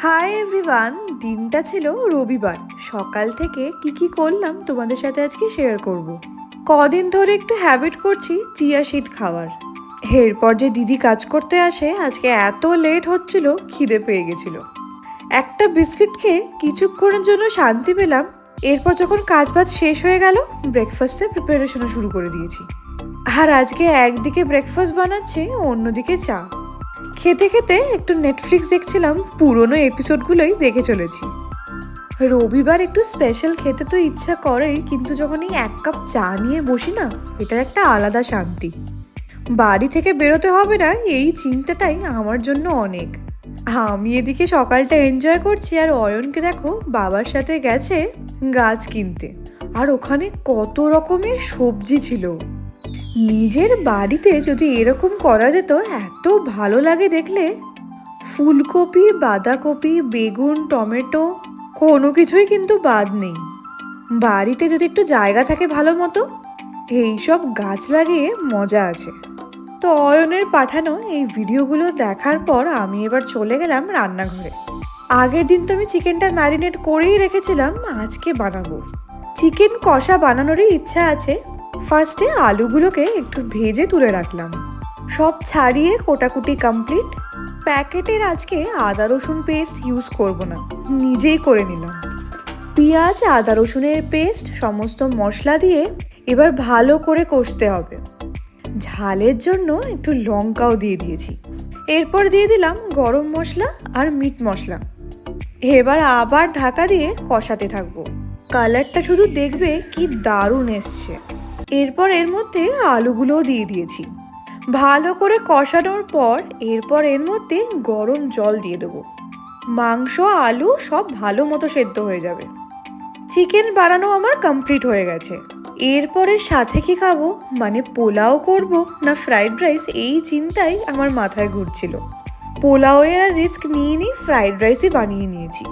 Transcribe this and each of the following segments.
Hi everyone, দিনটা ছিল রবিবার। সকাল থেকে কি করলাম তোমাদের সাথে আজকে শেয়ার করব। কদিন ধরে একটু হ্যাবিট করছি চিয়া সিড খাওয়ার। এরপর যে দিদি কাজ করতে আসে, আজকে এত লেট হচ্ছিল, খিদে পেয়ে গেছিল। একটা বিস্কিট খেয়ে কিছুক্ষণের জন্য শান্তি পেলাম। এরপর যখন কাজ বাজ শেষ হয়ে গেল, ব্রেকফাস্টের প্রিপারেশনও শুরু করে দিয়েছি। আর আজকে একদিকে ব্রেকফাস্ট বানাচ্ছে, অন্যদিকে চা। খেতে খেতে একটু নেটফ্লিক্স দেখছিলাম, পুরোনো এপিসোডগুলোই দেখে চলেছি। রবিবার একটু স্পেশাল খেতে তো ইচ্ছা করেই, কিন্তু যখন এই এক কাপ চা নিয়ে বসি না, এটার একটা আলাদা শান্তি। বাড়ি থেকে বেরোতে হবে না, এই চিন্তাটাই আমার জন্য অনেক। আমি এদিকে সকালটা এনজয় করছি, আর অয়নকে দেখো বাবার সাথে গেছে গাছ কিনতে। আর ওখানে কত রকমের সবজি ছিল। নিজের বাড়িতে যদি এরকম করা যেত, এত ভালো লাগে দেখলে। ফুলকপি, বাঁধাকপি, বেগুন, টমেটো, কোনো কিছুই কিন্তু বাদ নেই। বাড়িতে যদি একটু জায়গা থাকে ভালো মতো, এইসব গাছ লাগিয়ে মজা আছে। তো অয়নের পাঠানো এই ভিডিওগুলো দেখার পর আমি এবার চলে গেলাম রান্নাঘরে। আগের দিন তো আমি চিকেনটা ম্যারিনেট করেই রেখেছিলাম, আজকে বানাবো। চিকেন কষা বানানোরই ইচ্ছা আছে। ফার্স্টে আলুগুলোকে একটু ভেজে তুলে রাখলাম। সব ছাড়িয়ে কোটাকুটি কমপ্লিট। প্যাকেটের আজকে আদা রসুন পেস্ট ইউজ করব না, নিজেই করে নিলাম। পেঁয়াজ, আদা রসুনের পেস্ট, সমস্ত মশলা দিয়ে এবার ভালো করে কষতে হবে। ঝালের জন্য একটু লঙ্কাও দিয়ে দিয়েছি। এরপর দিয়ে দিলাম গরম মশলা আর মিট মশলা। এবার আবার ঢাকা দিয়ে কষাতে থাকবো। কালারটা শুধু দেখবে কি দারুণ এসছে। এরপর এর মধ্যে আলুগুলোও দিয়ে দিয়েছি। ভালো করে কষানোর পর এরপর এর মধ্যে গরম জল দিয়ে দেবো। মাংস, আলু সব ভালো মতো সেদ্ধ হয়ে যাবে। চিকেন বানানো আমার কমপ্লিট হয়ে গেছে। এরপরের সাথে কি খাবো, মানে পোলাও করব না ফ্রাইড রাইস, এই চিন্তাই আমার মাথায় ঘুরছিল। পোলাওয়ের আর রিস্ক নিয়ে ফ্রাইড রাইসই বানিয়ে নিয়েছি।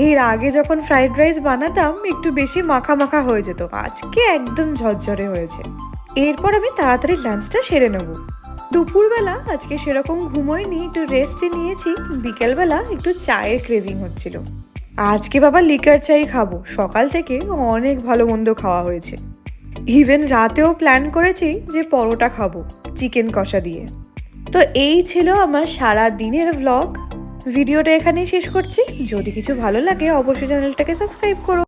এর আগে যখন ফ্রাইড রাইস বানাতাম একটু বেশি মাখা মাখা হয়ে যেত, আজকে একদম ঝরঝরে হয়েছে। এরপর আমি তাড়াতাড়ি লাঞ্চটা সেরে নেব। দুপুরবেলা আজকে সেরকম ঘুমোয়নি, একটু রেস্টে নিয়েছি। বিকেলবেলা একটু চায়ের ক্রেভিং হচ্ছিল। আজকে বাবা লিকার চাই খাবো। সকাল থেকে অনেক ভালো মন্দ খাওয়া হয়েছে। ইভেন রাতেও প্ল্যান করেছি যে পরোটা খাবো চিকেন কষা দিয়ে। তো এই ছিল আমার সারা দিনের ভ্লগ। ভিডিওটা এখানেই শেষ করছি। যদি কিছু ভালো লাগে অবশ্যই চ্যানেলটাকে সাবস্ক্রাইব করো।